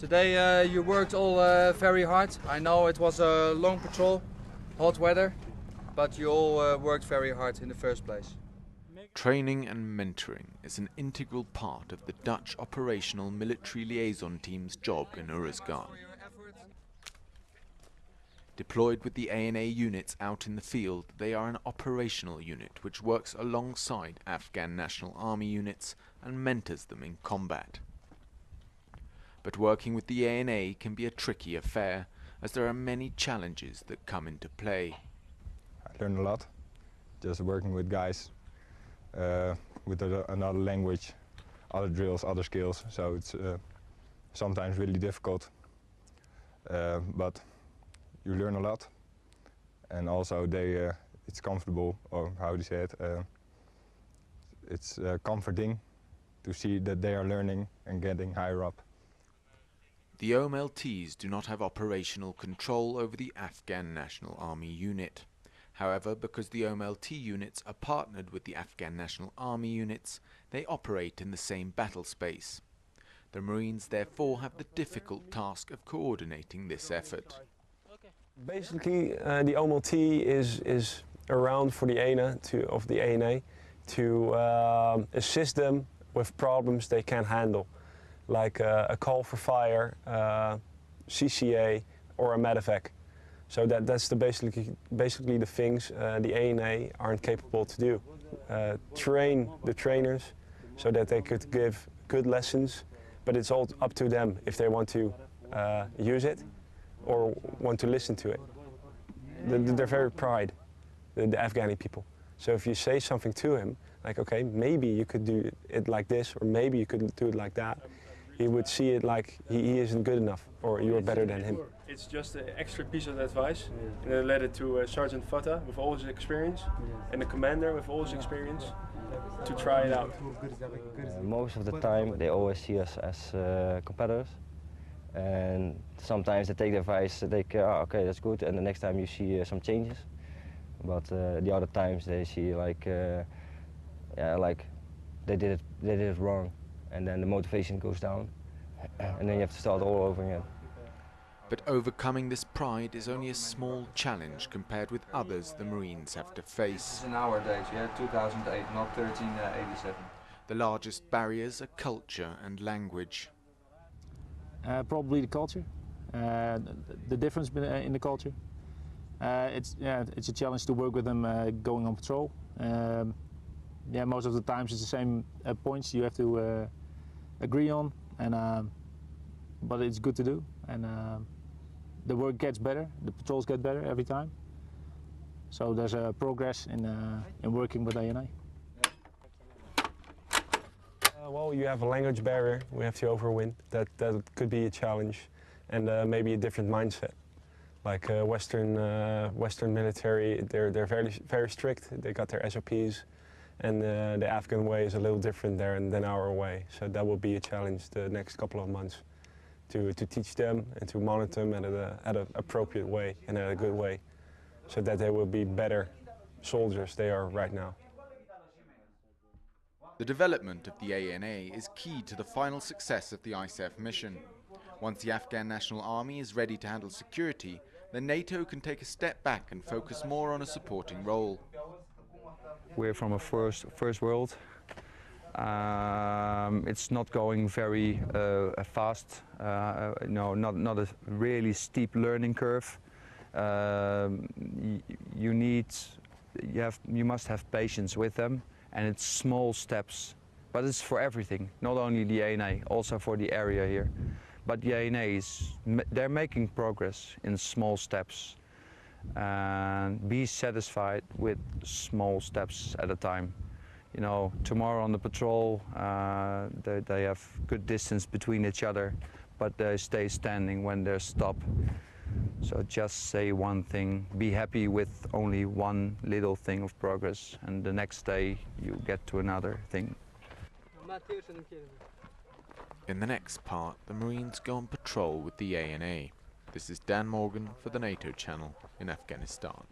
Today you worked all very hard. I know it was a long patrol, hot weather, but you all worked very hard in the first place. Training and mentoring is an integral part of the Dutch Operational Military Liaison Team's job in Uruzgan. Deployed with the ANA units out in the field, they are an operational unit which works alongside Afghan National Army units and mentors them in combat. But working with the ANA can be a tricky affair, as there are many challenges that come into play. I learned a lot, just working with guys with another language, other drills, other skills, so it's sometimes really difficult, but you learn a lot, and also it's comfortable, or how do you say it, it's comforting to see that they are learning and getting higher up. The OMLTs do not have operational control over the Afghan National Army unit. However, because the OMLT units are partnered with the Afghan National Army units, they operate in the same battle space. The Marines therefore have the difficult task of coordinating this effort. Basically, the OMLT is around for the ANA to assist them with problems they can't handle, like a call for fire, CCA, or a medevac. So that's basically the things the ANA aren't capable to do. Train the trainers so that they could give good lessons, but it's all up to them if they want to use it or want to listen to it. They're very proud, the Afghani people. So if you say something to him, like, okay, maybe you could do it like this, or maybe you could do it like that, he would see it like he isn't good enough, or you're better than him. It's just an extra piece of advice, and then led it to Sergeant Fatah with all his experience, and the commander with all his experience, to try it out. Most of the time they always see us as competitors, and sometimes they take the advice, they think, oh, okay, that's good, and the next time you see some changes. But the other times they see like, yeah, like they did it wrong, and then the motivation goes down, and then you have to start all over again. But overcoming this pride is only a small challenge compared with others the Marines have to face. In our days, yeah, 2008, not 1387. The largest barriers are culture and language. Probably the culture, the difference in the culture. It's a challenge to work with them going on patrol. Yeah, most of the times it's the same points you have to agree on, and but it's good to do, and the work gets better, the patrols get better every time. So there's a progress in working with ANA. Well, you have a language barrier we have to overwin. That could be a challenge, and maybe a different mindset. Like Western military, they're very strict. They got their SOPs, and the Afghan way is a little different there than our way. So that will be a challenge the next couple of months, to teach them and to monitor them at an appropriate way and at a good way, so that they will be better soldiers they are right now. The development of the ANA is key to the final success of the ISAF mission. Once the Afghan National Army is ready to handle security, then NATO can take a step back and focus more on a supporting role. We're from a first world. It's not going very fast. No, not a really steep learning curve. You must have patience with them. And it's small steps, but it's for everything, not only the ANA, also for the area here. But the ANA they're making progress in small steps, and be satisfied with small steps at a time. You know, tomorrow on the patrol, they have good distance between each other, but they stay standing when they're stopped. So just say one thing, be happy with only one little thing of progress, and the next day you get to another thing. In the next part, the Marines go on patrol with the ANA. This is Dan Morgan for the NATO channel in Afghanistan.